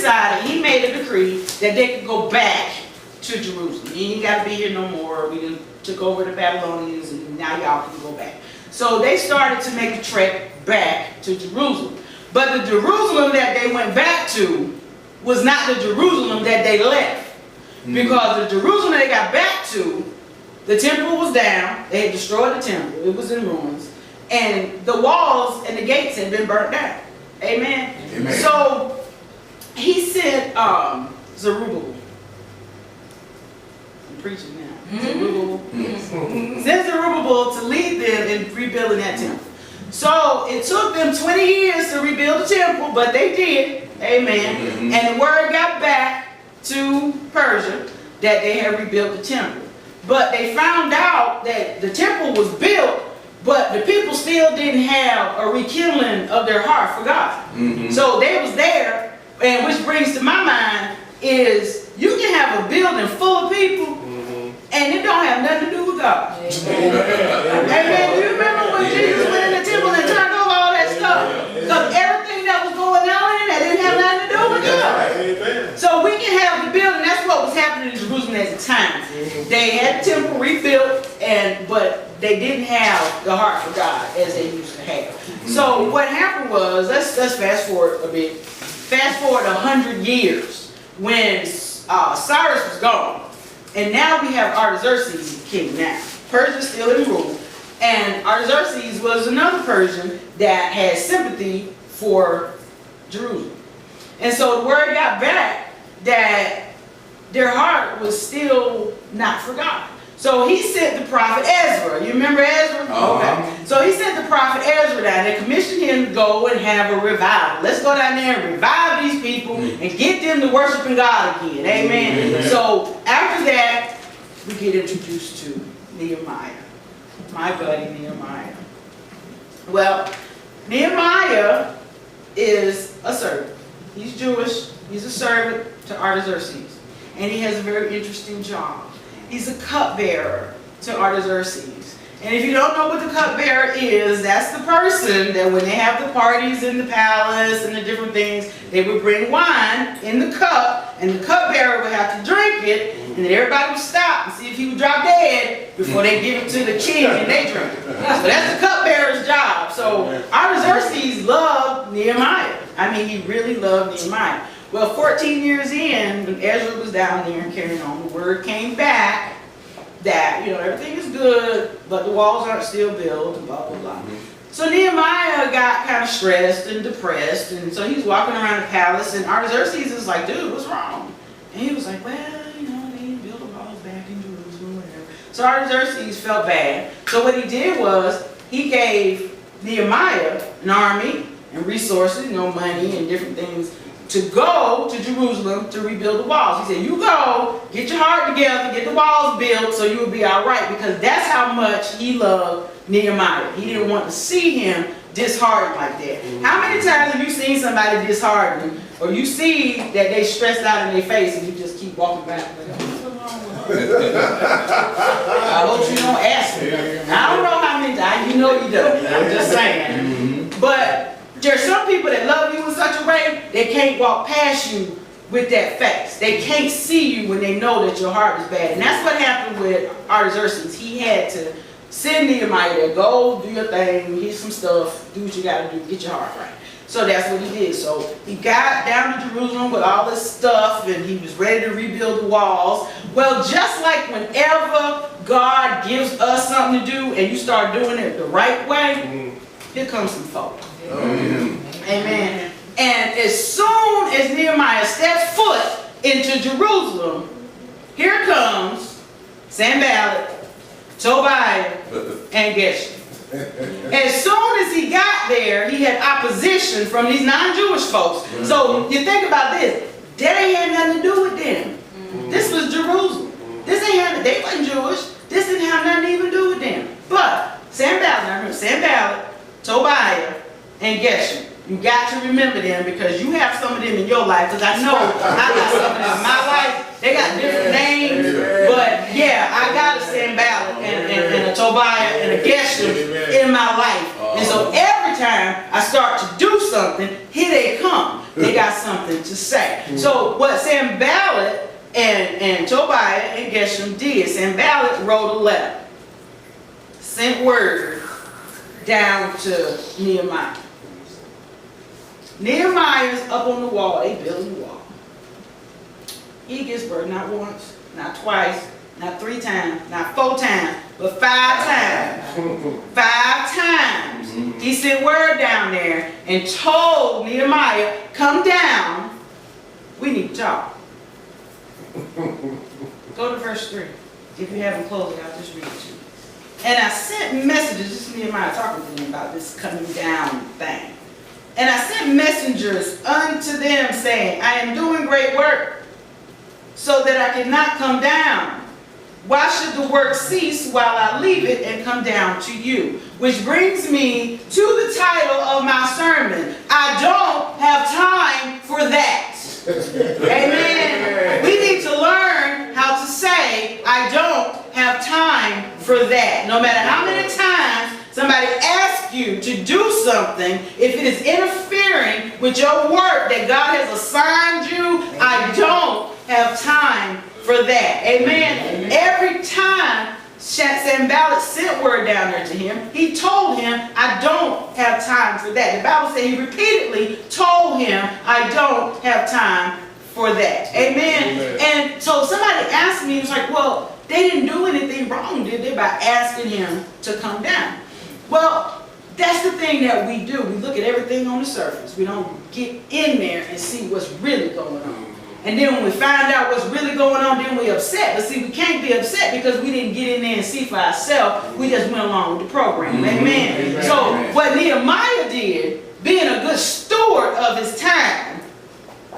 decided, he made a decree that they could go back to Jerusalem. You ain't got to be here no more. We done took over the Babylonians, and now y'all can go back. So they started to make a trek back to Jerusalem. But the Jerusalem that they went back to was not the Jerusalem that they left. Because the Jerusalem they got back to, the temple was down. They had destroyed the temple. It was in ruins. And the walls and the gates had been burnt down. Amen? Amen. So he sent Zerubbabel. I'm preaching now. Zerubbabel. Sent Zerubbabel to lead them in rebuilding that temple. So it took them 20 years to rebuild the temple, but they did. Amen. And the word got back to Persia that they had rebuilt the temple. But they found out that the temple was built, but the people still didn't have a rekindling of their heart for God. So they was there, and which brings to my mind is you can have a building full of people and it don't have nothing to do with God. Amen. Do you remember when Jesus went in the temple and turned over all that stuff? Because everything that was going on in it didn't have nothing to do with God. So we can have the building. That's what was happening in Jerusalem at the time. They had the temple rebuilt, but they didn't have the heart for God as they used to have. So what happened was, let's fast forward a bit. Fast forward 100 years when Cyrus was gone. And now we have Artaxerxes king now. Persia's still in rule. And Artaxerxes was another Persian that had sympathy for Jerusalem. And so the word got back that their heart was still not for God. So he sent the prophet Ezra. You remember Ezra? Okay. So he sent the prophet Ezra down and commissioned him to go and have a revival. Let's go down there and revive these people and get them to worshiping God again. Amen. So after that, we get introduced to Nehemiah. My buddy Nehemiah. Well, Nehemiah is a servant. He's Jewish. He's a servant to Artaxerxes. And he has a very interesting job. He's a cupbearer to Artaxerxes. And if you don't know what the cupbearer is, that's the person that when they have the parties in the palace and the different things, they would bring wine in the cup, and the cupbearer would have to drink it, and then everybody would stop and see if he would drop dead before they give it to the king and they drink it. So that's the cupbearer's job. So Artaxerxes loved Nehemiah. I mean, he really loved Nehemiah. Well, 14 years in, when Ezra was down there and carrying on, the word came back that, everything is good, but the walls aren't still built, and blah, blah, blah. So Nehemiah got kind of stressed and depressed, and so he's walking around the palace, and Artaxerxes is like, dude, what's wrong? And he was like, well, they didn't build the walls back in Jerusalem, whatever. So Artaxerxes felt bad. So what he did was, he gave Nehemiah an army and resources, money and different things, to go to Jerusalem to rebuild the walls. He said, you go, get your heart together, get the walls built so you'll be all right, because that's how much he loved Nehemiah. He didn't want to see him disheartened like that. How many times have you seen somebody disheartened, or you see that they stressed out in their face and you just keep walking back? Like, what's wrong with them? I hope you don't ask me. I don't know how many times, you don't. I'm just saying. But there's some people that love you in such a way, they can't walk past you with that face. They can't see you when they know that your heart is bad. And that's what happened with Artaxerxes. He had to send Nehemiah there, go do your thing, get some stuff, do what you got to do, get your heart right. So that's what he did. So he got down to Jerusalem with all this stuff, and he was ready to rebuild the walls. Well, just like whenever God gives us something to do and you start doing it the right way, here comes some folk. Amen. And as soon as Nehemiah steps foot into Jerusalem, here comes Sanballat, Tobiah, and Geshem. As soon as he got there, he had opposition from these non-Jewish folks. So you think about this. That ain't had nothing to do with them. This was Jerusalem. They wasn't Jewish. This didn't have nothing to even do with them. But Sanballat, Tobiah, and Geshem. You got to remember them, because you have some of them in your life, because I know I got some of them in my life. They got different names, but yeah, I got a Sanballat and a Tobiah and a Geshem in my life. And so every time I start to do something, here they come. They got something to say. So what Sanballat and Tobiah and Geshem did, Sanballat wrote a letter, sent word down to Nehemiah. Nehemiah's up on the wall. They building the wall. He gets burned not once, not twice, not 3 times, not 4 times, but 5 times. 5 times. He sent word down there and told Nehemiah, come down. We need to talk. Go to verse 3. If you haven't closed it, I'll just read it to you. And I sent messages, this is Nehemiah talking to them about this coming down thing. And I sent messengers unto them saying, I am doing great work, so that I cannot come down. Why should the work cease while I leave it and come down to you? Which brings me to the title of my sermon. I don't have time for that. Amen. We need to learn how to say, I don't have time for that. No matter how many times somebody asks you to do something, if it is interfering with your work that God has assigned you, I don't have time for that. Amen. Every time Sanballat sent word down there to him, he told him, I don't have time for that. The Bible says he repeatedly told him, I don't have time for that. Amen. And so somebody asked me, he was like, well, they didn't do anything wrong, did they, by asking him to come down? Well, that's the thing that we do. We look at everything on the surface. We don't get in there and see what's really going on. And then when we find out what's really going on, then we're upset. But see, we can't be upset because we didn't get in there and see for ourselves. We just went along with the program. Amen. So what Nehemiah did, being a good steward of his time,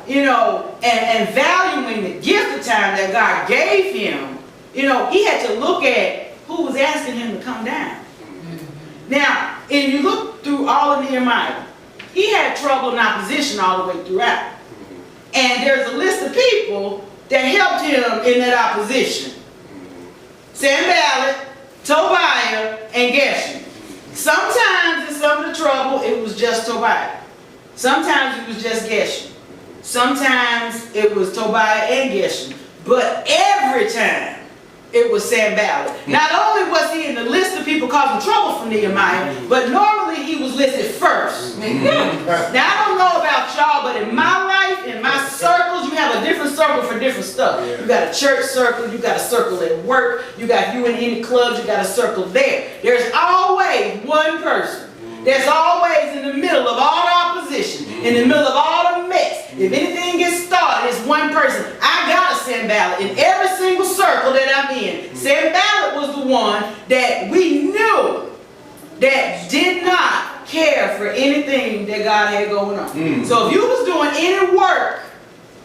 you know, and valuing the gift of time that God gave him, you know, he had to look at who was asking him to come down. Now, if you look through all of Nehemiah, he had trouble and opposition all the way throughout. And there's a list of people that helped him in that opposition. Sanballat, Tobiah, and Geshem. Sometimes in some of the trouble, it was just Tobiah. Sometimes it was just Geshem. Sometimes it was Tobiah and Geshem. But every time, it was Sanballat. Not only was he in the list of people causing trouble for Nehemiah, but normally he was listed first. Now, I don't know about y'all, but in my life, in my circles, you have a different circle for different stuff. You got a church circle, you got a circle at work, you got you in any clubs, you got a circle there. There's always one person that's always in the middle of all the opposition, in the middle of all the mess. If anything gets started, it's one person. I got a Sanballat in every single circle that I'm in. Sanballat was the one that we knew that did not care for anything that God had going on. So if you was doing any work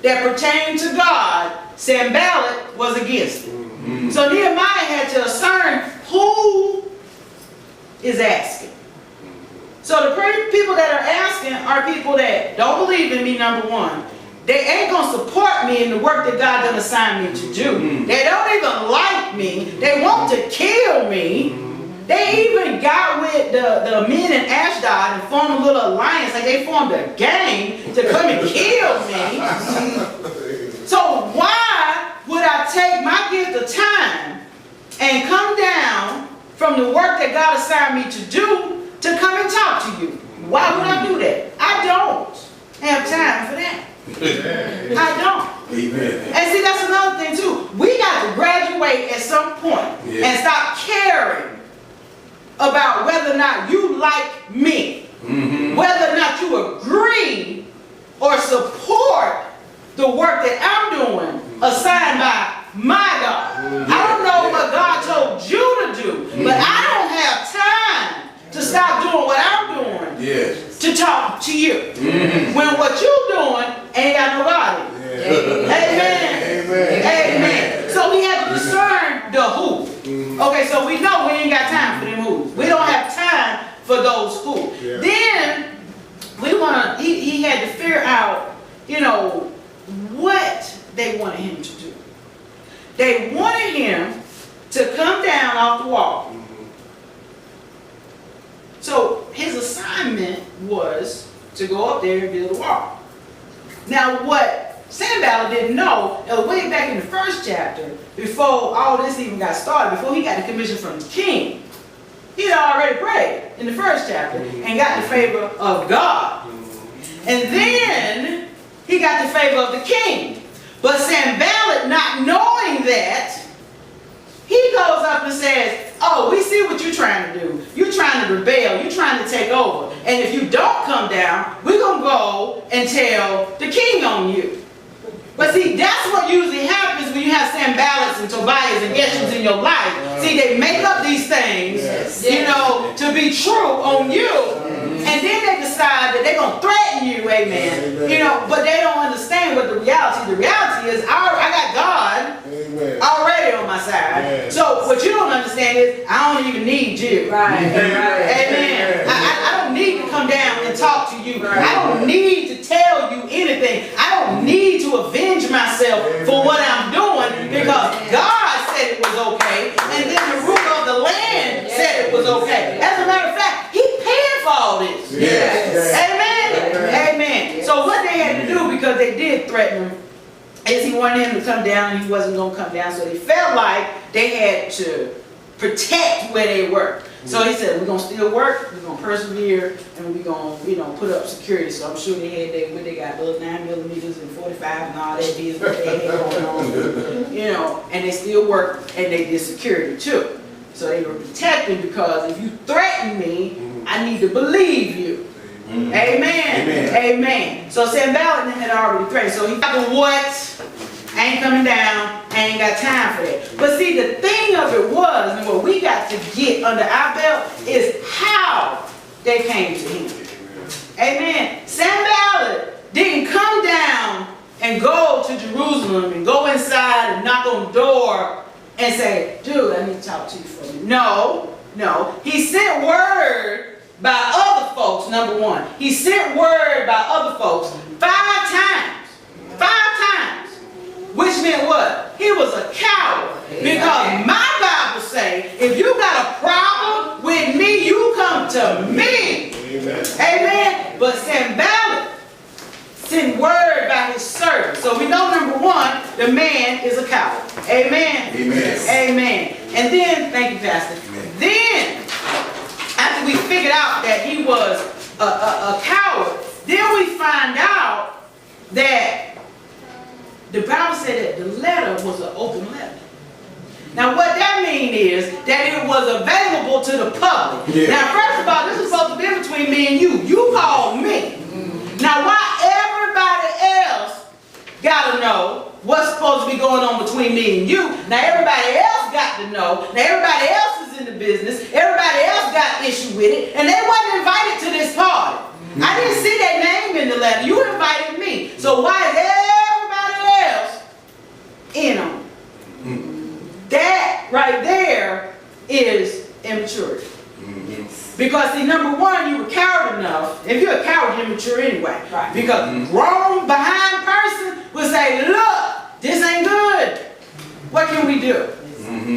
that pertained to God, Sanballat was against it. So Nehemiah had to discern who is asking. So the people that are asking are people that don't believe in me, number one. They ain't going to support me in the work that God done assigned me to do. They don't even like me. They want to kill me. They even got with the men in Ashdod and formed a little alliance. Like they formed a gang to come and kill me. So why would I take my gift of time and come down from the work that God assigned me to do to come and talk to you? Why would I do that? I don't have time for that. I don't. Amen. And see, that's another thing too. We got to graduate at some point and stop caring about whether or not you like me, whether or not you agree or support the work that I'm doing assigned by my God. I don't know what God told you to do, but I don't have time to stop doing what I'm doing to talk to you. When what you're doing ain't got nobody. Amen. Amen. So we have to discern the who. Okay, so we know we ain't got time for them who's. We don't have time for those who. Then we want to, he had to figure out, you know, what they wanted him to do. They wanted him to come down off the wall. So his assignment was to go up there and build a wall. Now what Sanballat didn't know, way back in the first chapter, before all this even got started, before he got the commission from the king, he had already prayed in the first chapter and got the favor of God. And then he got the favor of the king. But Sanballat, not knowing that, he goes up and says, oh, we see what you're trying to do. You're trying to rebel. You're trying to take over. And if you don't come down, we're going to go and tell the king on you. But see, that's what usually happens when you have Sanballats and Tobias and Geshems in your life. See, they make up these things, you know, to be true on you. And then they decide that they're going to threaten you, amen. You know, but they don't understand what the reality is. I got God already on my side. So what you don't understand is I don't even need you. Amen. I don't need to come down and talk to you. I don't need to tell you anything. I don't need to avenge myself for what I'm doing because God said it was okay. And then the ruler of the land said it was okay. As a matter of fact, he paid for all this. Amen. Amen. So what they had to do, because they did threaten him, is he wanted him to come down and he wasn't going to come down. So they felt like they had to protect where they were. So he said, we're going to still work, we're going to persevere, and we're going to, you know, put up security. So I'm sure they got those 9mm and 45 and all that business that they had going on, you know, and they still worked and they did security too. So they were protected because if you threaten me, I need to believe you. Amen. Amen. So Sanballat had already threatened. So he got the what? I ain't coming down. I ain't got time for that. But see, the thing of it was, and what we got to get under our belt is how they came to him. Amen. Sanballat didn't come down and go to Jerusalem and go inside and knock on the door and say, dude, I need to talk to you for a minute. No, no. He sent word by other folks, number one. He sent word by other folks 5 times. 5 times. Which meant what? He was a coward. Because my Bible say, if you got a problem with me, you come to me. Amen. Amen. But Sanballat sent word by his servant. So we know, number one, the man is a coward. Amen. Amen. Amen. And then, thank you, Pastor. Amen. Then, after we figured out that he was a coward, then we find out that the Bible said that the letter was an open letter. Now what that means is that it was available to the public. Now first of all, this is supposed to be between me and you. You called me. Now why everybody else got to know what's supposed to be going on between me and you? Now everybody else got to know. Now everybody else is in the business. Everybody else got issue with it. And they wasn't invited to this party. I didn't see their name in the letter. You invited me. So why is everybody else in on it? That right there is immaturity. Because see, number one, you were coward enough. If you're a coward, you're immature anyway. Because a grown behind person will say, look, this ain't good. What can we do?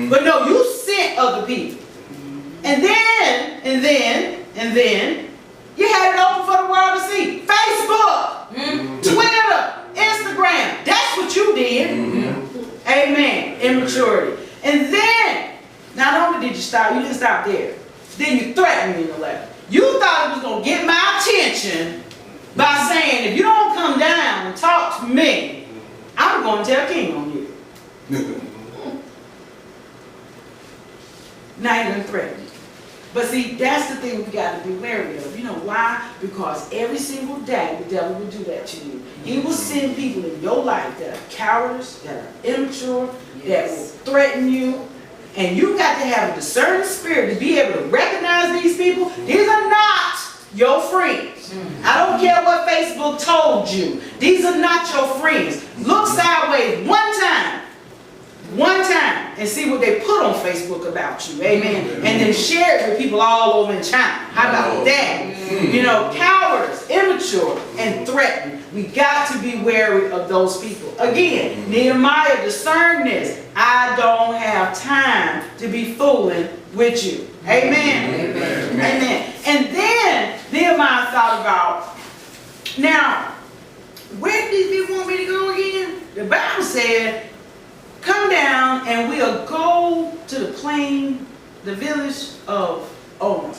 But no, you sent other people. And then you had it open for the world to see. Facebook, Twitter, Instagram. That's what you did. Amen. Immaturity. And then, not only did you stop, you didn't stop there. Then you threatened me in the letter. You thought it was going to get my attention by saying, if you don't come down and talk to me, I'm going to tell King on you. Now you're going to threaten me. But see, that's the thing we got to be wary of. You know why? Because every single day the devil will do that to you. He will send people in your life that are cowards, that are immature, that will threaten you. And you got to have a discerning spirit to be able to recognize these people. These are not your friends. I don't care what Facebook told you. These are not your friends. Look sideways one time, and see what they put on Facebook about you. Amen. And then share it with people all over in China. How about that? You know, cowards, immature, and threatened. We got to be wary of those people. Again, Nehemiah discerned this. I don't have time to be fooling with you. Amen. Amen. Amen. And then Nehemiah thought about, now, where did he want me to go again? The Bible said, come down and we'll go to the plain, the village of Ono.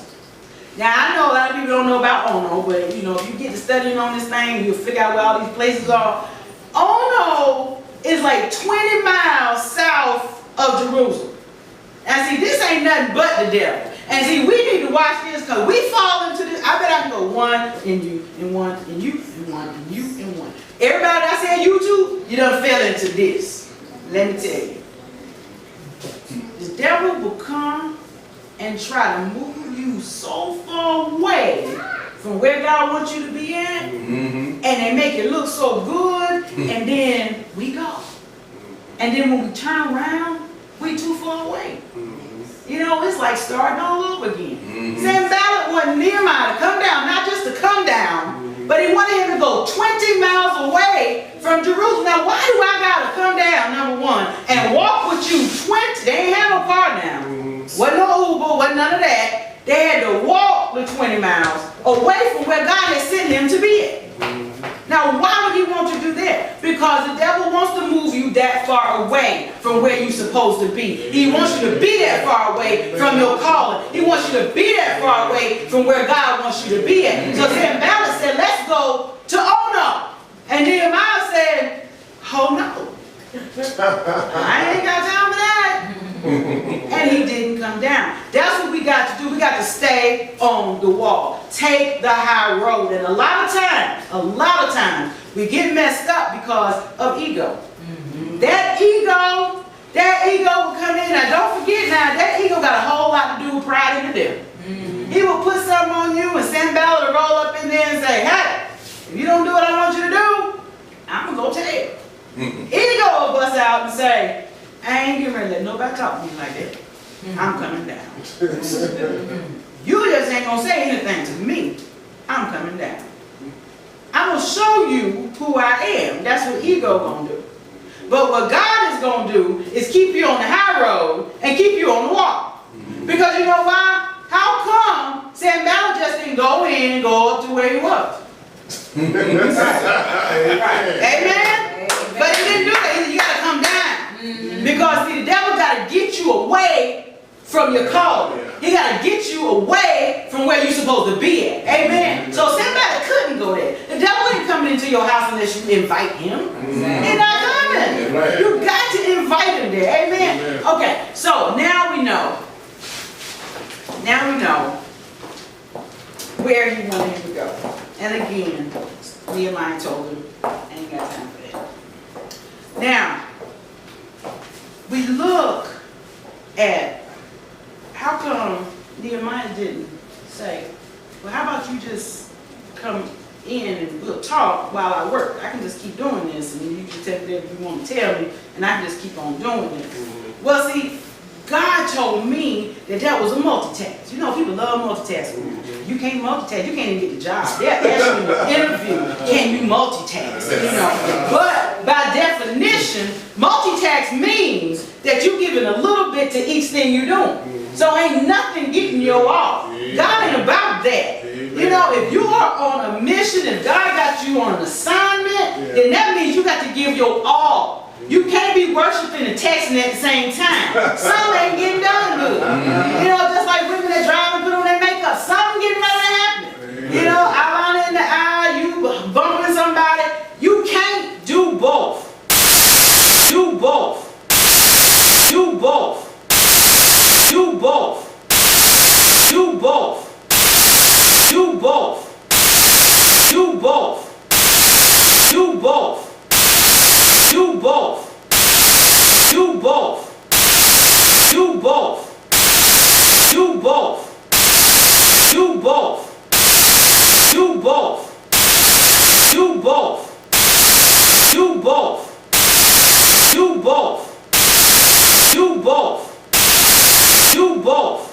Now, I know a lot of people don't know about Ono, but you know, if you get to studying on this thing, you'll figure out where all these places are. Ono is like 20 miles south of Jerusalem. And see, this ain't nothing but the devil. And see, we need to watch this because we fall into this. I bet I can go one and you, and one and you, and one and you, and one. Everybody I said YouTube, you done fell into this. Let me tell you. The devil will come and try to move you so far away from where God wants you to be at, and they make it look so good, and then we go. And then when we turn around, we too far away. You know, it's like starting all over again. Sanballat wanted Nehemiah to come down, not just to come down, but he wanted him to go 20 miles away from Jerusalem. Now, why do I got to come down, number one, and walk with you 20? They ain't have no car now. Wasn't no Uber, wasn't none of that. They had to walk the 20 miles away from where God had sent him to be at. Now, why would he want to do that? Because the devil wants to move you that far away from where you're supposed to be. He wants you to be that far away from your calling. He wants you to be that far away from where God wants you to be at. So Sanballat said, let's go to Ono. And Nehemiah said, oh no. I ain't got time for that. And he didn't come down. That's what we got to do. We got to stay on the wall. Take the high road. And a lot of times, we get messed up because of ego. That ego will come in. Now don't forget now, that ego got a whole lot to do with pride in the devil. He will put something on you and Sanballat will roll up in there and say, hey, if you don't do what I want you to do, I'm going to go tell. Ego will bust out and say, I ain't getting ready to let nobody talk to me like that. I'm coming down. You just ain't going to say anything to me. I'm coming down. I'm going to show you who I am. That's what ego going to do. But what God is going to do is keep you on the high road and keep you on the wall. Because you know why? How come Sanballat just didn't go in and go up to where he was? Right. Amen? But he didn't do that. You got to come down. Because see, the devil got to get you away from your calling. He got to get you away from where you're supposed to be at. Amen. So Sanballat couldn't go there. The devil ain't coming into your house unless you invite him. He's not coming. You got to invite him there. Amen. Okay, so now we know. Now we know where he wanted him to go. And again, Nehemiah told him, I ain't got time for that. Now, we look at how come Nehemiah didn't say, well, how about you just come in and we'll talk while I work. I can just keep doing this and you can tell me whatever you want to tell me and I can just keep on doing it. Well, see, God told me that that was a multitask. You know, people love multitasking. You can't multitask. You can't even get the job. They're asking you in an interview, can you multitask? You know, but by definition, multitask means that you're giving a little bit to each thing you're doing. So ain't nothing getting you off. God ain't about that. You know, if you are on a mission, if God got you on an assignment, then that means you got to give your all. You can't be worshiping and texting at the same time. Some ain't getting done good. You know, just like women that drive and put on their makeup. Something getting ready to happen. You know, eyeliner in the eye, you bumping somebody. You can't do both. Do both. Do both. Do both. Do both. Do both. Do both. Do both. Do both. Do both. Do both. Do both. Do both. Do both. Do both. Do both. Do both. Do both. Do both.